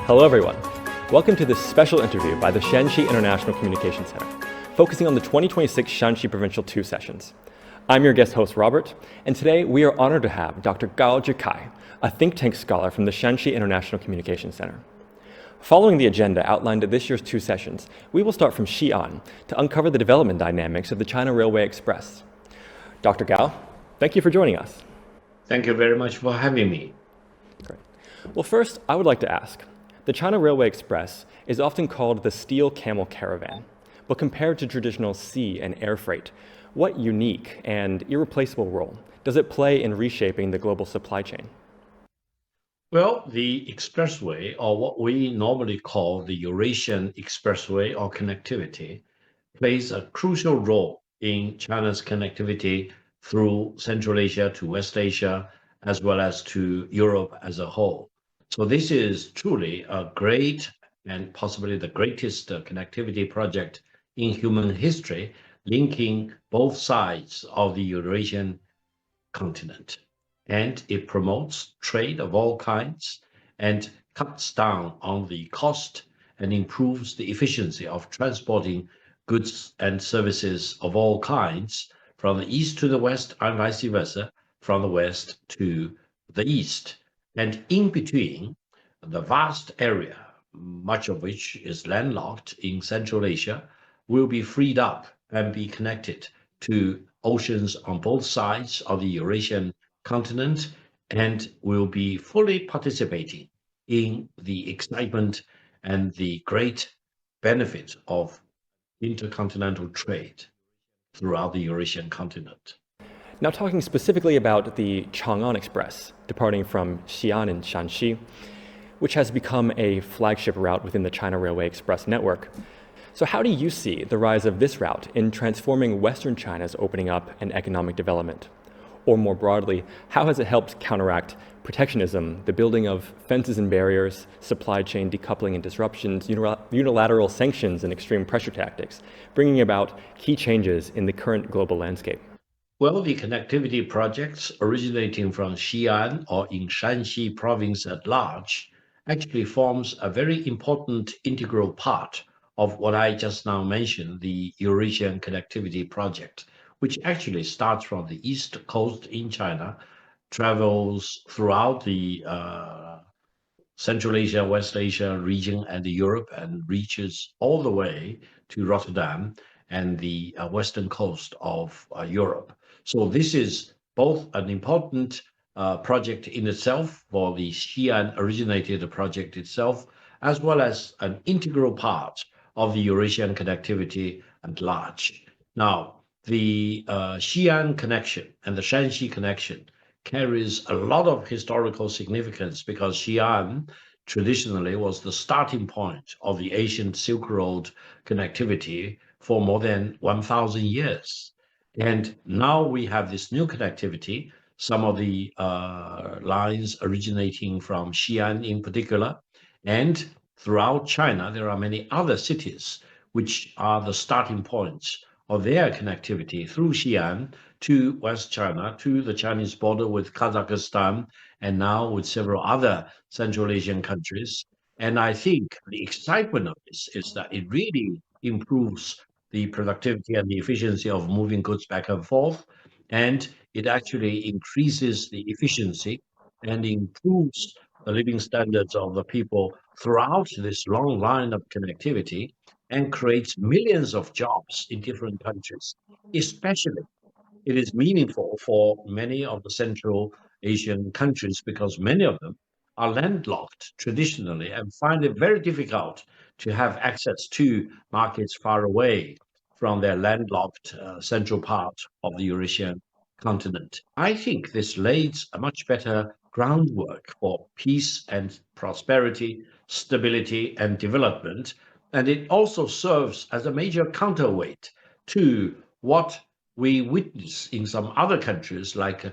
Hello everyone. Welcome to this special interview by the Shanxi International Communication Center, focusing on the 2026 Shanxi Provincial 2 sessions. I'm your guest host, Robert, and today we are honored to have Dr. Gao Zhikai, a think tank scholar from the Shanxi International Communication Center. Following the agenda outlined at this year's 2 sessions, we will start from Xi'an to uncover the development dynamics of the China Railway Express. Dr. Gao, thank you for joining us. Thank you very much for having me. Great. Well, first, I would like to ask, the China Railway Express is often called the steel camel caravan, but compared to traditional sea and air freight, what unique and irreplaceable role does it play in reshaping the global supply chain? Well, the expressway, or what we normally call the Eurasian Expressway or connectivity, plays a crucial role in China's connectivity through Central Asia to West Asia, as well as to Europe as a whole. So this is truly a great and possibly the greatest connectivity project in human history, linking both sides of the Eurasian continent. And it promotes trade of all kinds and cuts down on the cost and improves the efficiency of transporting goods and services of all kinds from the east to the west and vice versa, from the west to the east. And in between, the vast area, much of which is landlocked in Central Asia, will be freed up and be connected to oceans on both sides of the Eurasian continent and will be fully participating in the excitement and the great benefit of intercontinental trade throughout the Eurasian continent. Now, talking specifically about the Chang'an Express, departing from Xi'an in Shanxi, which has become a flagship route within the China Railway Express network. So how do you see the rise of this route in transforming Western China's opening up and economic development? Or more broadly, how has it helped counteract protectionism, the building of fences and barriers, supply chain decoupling and disruptions, unilateral sanctions and extreme pressure tactics, bringing about key changes in the current global landscape? Well, the connectivity projects originating from Xi'an or in Shanxi province at large actually forms a very important integral part of what I just now mentioned, the Eurasian connectivity project, which actually starts from the east coast in China, travels throughout the Central Asia, West Asia region and Europe, and reaches all the way to Rotterdam and the western coast of Europe. So this is both an important project in itself for the Xi'an originated project itself, as well as an integral part of the Eurasian connectivity at large. Now, the Xi'an connection and the Shanxi connection carries a lot of historical significance because Xi'an traditionally was the starting point of the ancient Silk Road connectivity for more than 1,000 years. And now we have this new connectivity, some of the lines originating from Xi'an in particular, and throughout China, there are many other cities which are the starting points of their connectivity through Xi'an to West China, to the Chinese border with Kazakhstan, and now with several other Central Asian countries. And I think the excitement of this is that it really improves the productivity and the efficiency of moving goods back and forth, and it actually increases the efficiency and improves the living standards of the people throughout this long line of connectivity and creates millions of jobs in different countries. Especially, it is meaningful for many of the Central Asian countries because many of them are landlocked traditionally and find it very difficult to have access to markets far away from their landlocked central part of the Eurasian continent. I think this lays a much better groundwork for peace and prosperity, stability and development. And it also serves as a major counterweight to what we witness in some other countries like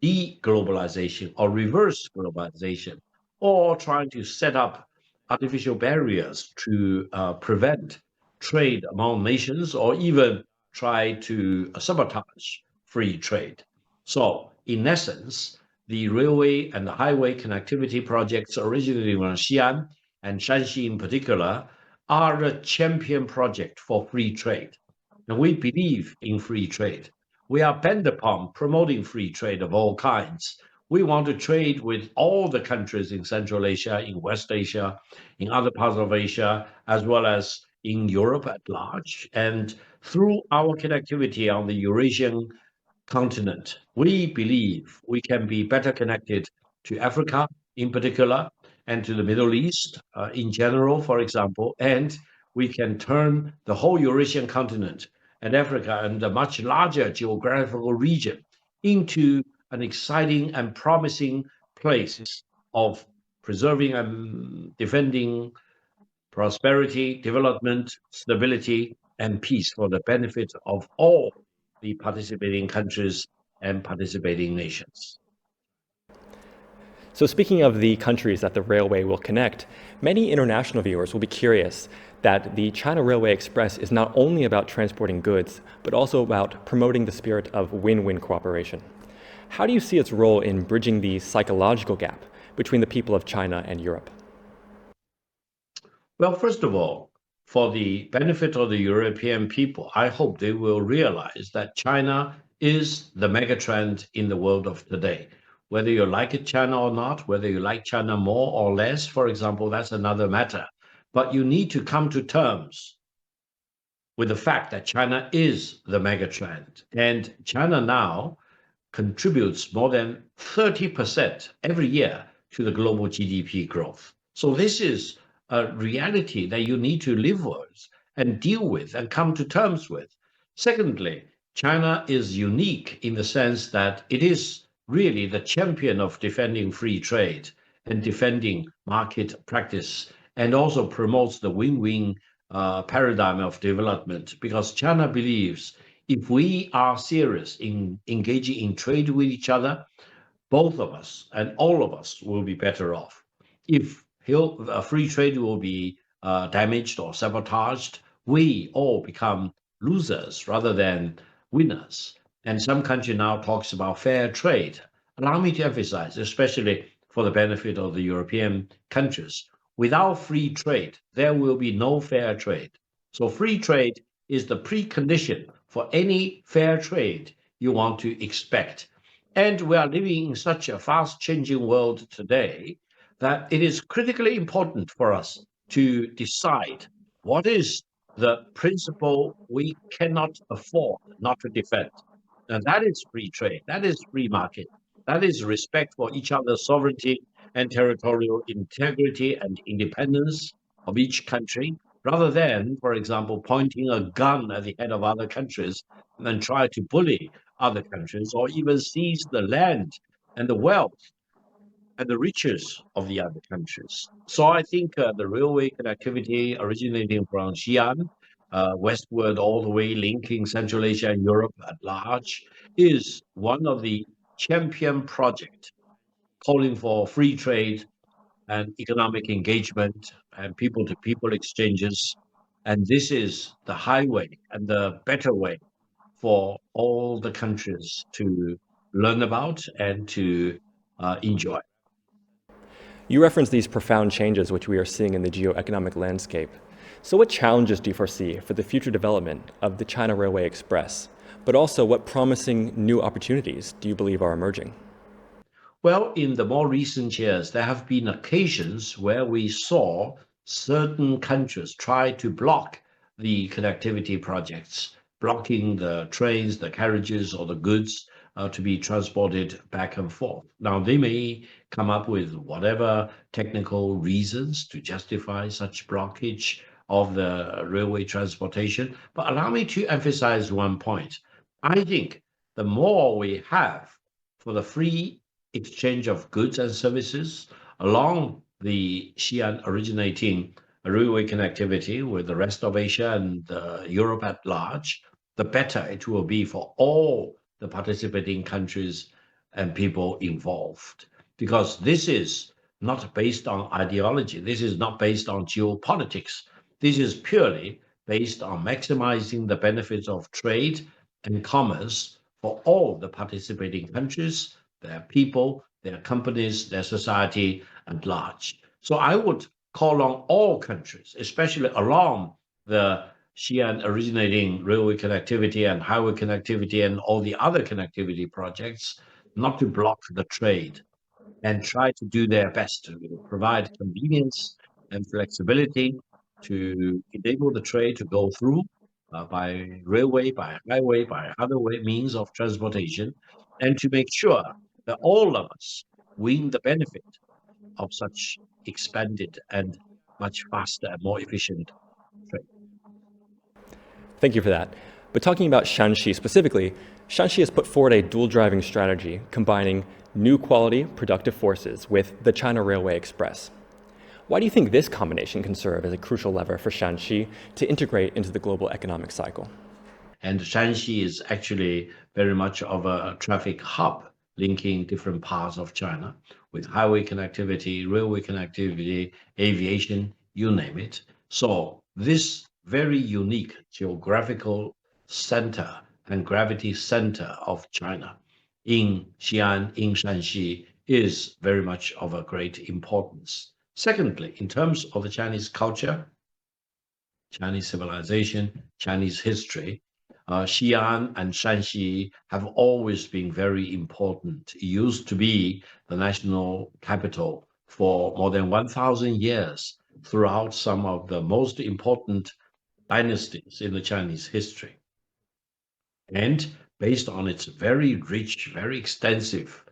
de-globalization or reverse globalization, or trying to set up artificial barriers to prevent trade among nations or even try to sabotage free trade. So in essence, the railway and the highway connectivity projects originating from Xi'an and Shanxi in particular, are a champion project for free trade. And we believe in free trade. We are bent upon promoting free trade of all kinds. We want to trade with all the countries in Central Asia, in West Asia, in other parts of Asia, as well as in Europe at large. And through our connectivity on the Eurasian continent, we believe we can be better connected to Africa in particular and to the Middle East in general, for example, and we can turn the whole Eurasian continent and Africa and a much larger geographical region into an exciting and promising place of preserving and defending prosperity, development, stability, and peace for the benefit of all the participating countries and participating nations. So, speaking of the countries that the railway will connect, many international viewers will be curious that the China Railway Express is not only about transporting goods, but also about promoting the spirit of win-win cooperation. How do you see its role in bridging the psychological gap between the people of China and Europe? Well, first of all, for the benefit of the European people, I hope they will realize that China is the megatrend in the world of today. Whether you like it, China or not, whether you like China more or less, for example, that's another matter. But you need to come to terms with the fact that China is the megatrend. And China now contributes more than 30% every year to the global GDP growth. So this is a reality that you need to live with and deal with and come to terms with. Secondly, China is unique in the sense that it is really the champion of defending free trade and defending market practice and also promotes the win-win paradigm of development because China believes if we are serious in engaging in trade with each other, both of us and all of us will be better off. If free trade will be damaged or sabotaged, we all become losers rather than winners. And some country now talks about fair trade. Allow me to emphasize, especially for the benefit of the European countries, without free trade, there will be no fair trade. So free trade is the precondition for any fair trade you want to expect. And we are living in such a fast changing world today that it is critically important for us to decide what is the principle we cannot afford not to defend. And that is free trade, that is free market, that is respect for each other's sovereignty and territorial integrity and independence of each country, rather than, for example, pointing a gun at the head of other countries and try to bully other countries or even seize the land and the wealth and the riches of the other countries. So I think the railway connectivity originating from Xi'an, westward all the way linking Central Asia and Europe at large, is one of the champion projects calling for free trade and economic engagement and people-to-people exchanges. And this is the highway and the better way for all the countries to learn about and to enjoy. You referenced these profound changes which we are seeing in the geoeconomic landscape. So, what challenges do you foresee for the future development of the China Railway Express? But also, what promising new opportunities do you believe are emerging? Well, in the more recent years, there have been occasions where we saw certain countries try to block the connectivity projects, blocking the trains, the carriages, or the goods to be transported back and forth. Now, they may come up with whatever technical reasons to justify such blockage of the railway transportation, but allow me to emphasize one point. I think the more we have for the free exchange of goods and services along the Xi'an originating railway connectivity with the rest of Asia and Europe at large, the better it will be for all the participating countries and people involved. Because this is not based on ideology, this is not based on geopolitics, this is purely based on maximizing the benefits of trade and commerce for all the participating countries, their people, their companies, their society at large. So I would call on all countries, especially along the Xi'an originating railway connectivity and highway connectivity and all the other connectivity projects, not to block the trade and try to do their best to provide convenience and flexibility to enable the trade to go through by railway, by highway, by other means of transportation, and to make sure that all of us win the benefit of such expanded and much faster and more efficient trade. Thank you for that. But talking about Shanxi specifically, Shanxi has put forward a dual driving strategy combining new quality productive forces with the China Railway Express. Why do you think this combination can serve as a crucial lever for Shanxi to integrate into the global economic cycle? And Shanxi is actually very much of a traffic hub linking different parts of China with highway connectivity, railway connectivity, aviation, you name it. So this very unique geographical center and gravity center of China in Xi'an, in Shanxi, is very much of a great importance. Secondly, in terms of the Chinese culture, Chinese civilization, Chinese history, Xi'an and Shanxi have always been very important. It used to be the national capital for more than 1,000 years throughout some of the most important dynasties in the Chinese history. And based on its very rich, very extensive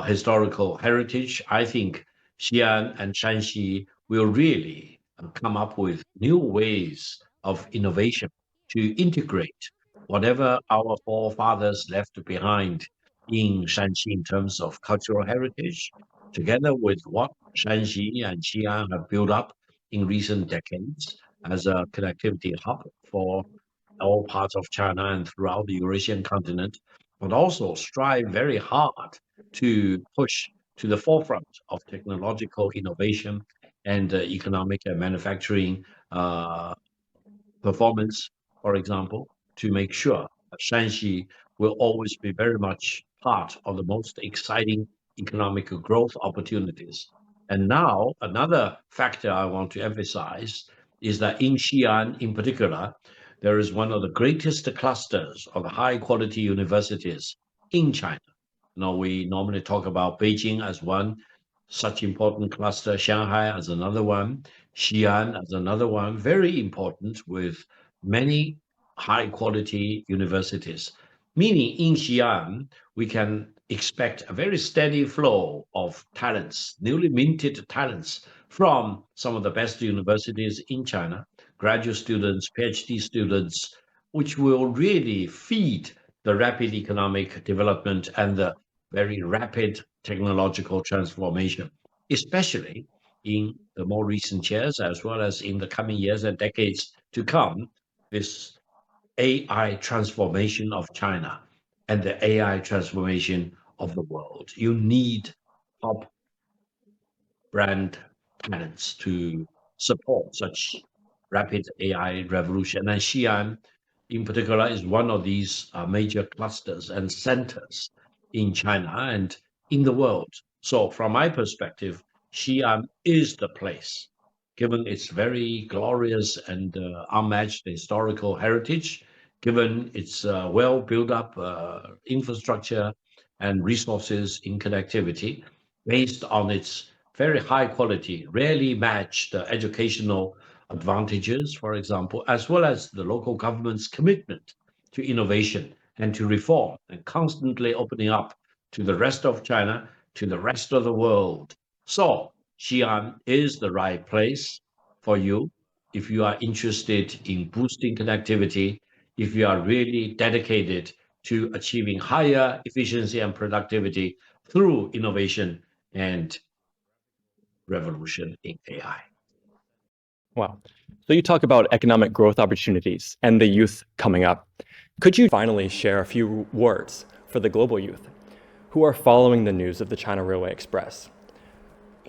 historical heritage, I think Xi'an and Shanxi will really come up with new ways of innovation to integrate whatever our forefathers left behind in Shanxi in terms of cultural heritage, together with what Shanxi and Xi'an have built up in recent decades as a connectivity hub for all parts of China and throughout the Eurasian continent, but also strive very hard to push to the forefront of technological innovation and economic and manufacturing performance, for example, to make sure that Shanxi will always be very much part of the most exciting economic growth opportunities. And now, another factor I want to emphasize is that in Xi'an, in particular, there is one of the greatest clusters of high quality universities in China. Now, we normally talk about Beijing as one such important cluster, Shanghai as another one, Xi'an as another one, very important with many high quality universities. Meaning in Xi'an, we can expect a very steady flow of talents, newly minted talents from some of the best universities in China, graduate students, PhD students, which will really feed the rapid economic development and the very rapid technological transformation, especially in the more recent years, as well as in the coming years and decades to come, this AI transformation of China and the AI transformation of the world. You need top brand talents to support such rapid AI revolution. And Xi'an, in particular, is one of these major clusters and centers in China and in the world. So, from my perspective, Xi'an is the place, given its very glorious and unmatched historical heritage, given its well built up infrastructure and resources in connectivity, based on its very high quality, rarely matched educational advantages, for example, as well as the local government's commitment to innovation and to reform and constantly opening up to the rest of China, to the rest of the world. So, Xi'an is the right place for you if you are interested in boosting connectivity, if you are really dedicated to achieving higher efficiency and productivity through innovation and revolution in AI. Wow. So you talk about economic growth opportunities and the youth coming up. Could you finally share a few words for the global youth who are following the news of the China Railway Express,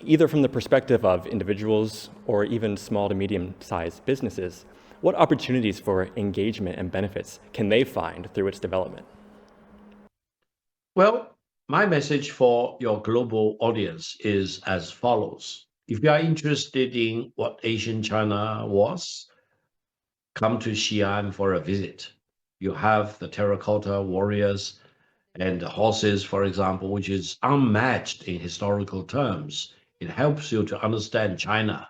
either from the perspective of individuals or even small to medium-sized businesses? What opportunities for engagement and benefits can they find through its development? Well, my message for your global audience is as follows. If you are interested in what ancient China was, come to Xi'an for a visit. You have the terracotta warriors and the horses, for example, which is unmatched in historical terms. It helps you to understand China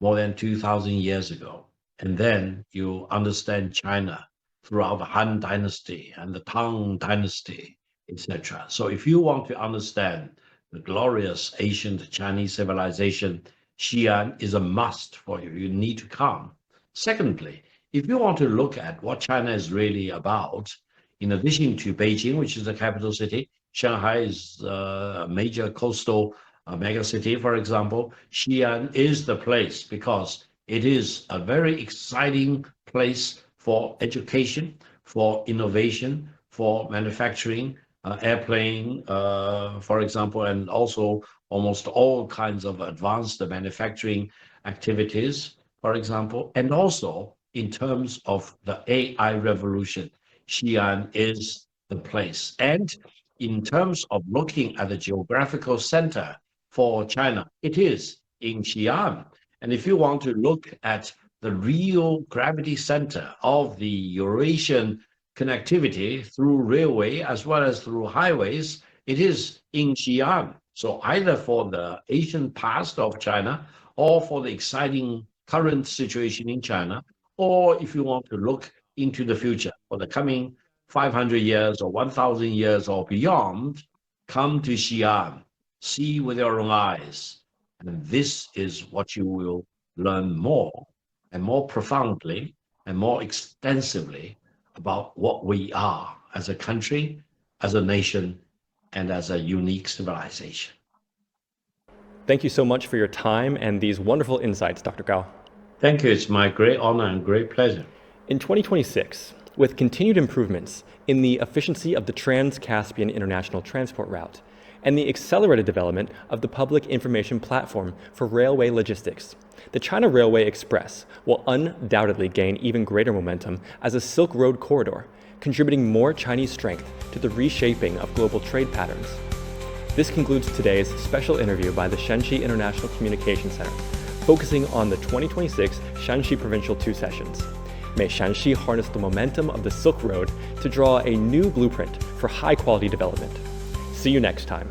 more than 2,000 years ago. And then you understand China throughout the Han Dynasty and the Tang Dynasty, etc. So if you want to understand the glorious ancient Chinese civilization, Xi'an is a must for you. You need to come. Secondly, if you want to look at what China is really about, in addition to Beijing, which is the capital city, Shanghai is a major coastal megacity, for example, Xi'an is the place because it is a very exciting place for education, for innovation, for manufacturing, airplane, for example, and also almost all kinds of advanced manufacturing activities, for example, and also in terms of the AI revolution, Xi'an is the place. And in terms of looking at the geographical center for China, it is in Xi'an. And if you want to look at the real gravity center of the Eurasian connectivity through railway as well as through highways, it is in Xi'an. So either for the ancient past of China or for the exciting current situation in China, or if you want to look into the future for the coming 500 years or 1,000 years or beyond, come to Xi'an, see with your own eyes. And this is what you will learn more and more profoundly and more extensively about what we are as a country, as a nation, and as a unique civilization. Thank you so much for your time and these wonderful insights, Dr. Gao. Thank you. It's my great honor and great pleasure. In 2026, with continued improvements in the efficiency of the Trans-Caspian International Transport Route and the accelerated development of the public information platform for railway logistics, the China Railway Express will undoubtedly gain even greater momentum as a Silk Road corridor, contributing more Chinese strength to the reshaping of global trade patterns. This concludes today's special interview by the Shanxi International Communication Center, focusing on the 2026 Shanxi Provincial 2 sessions. May Shanxi harness the momentum of the Silk Road to draw a new blueprint for high-quality development. See you next time.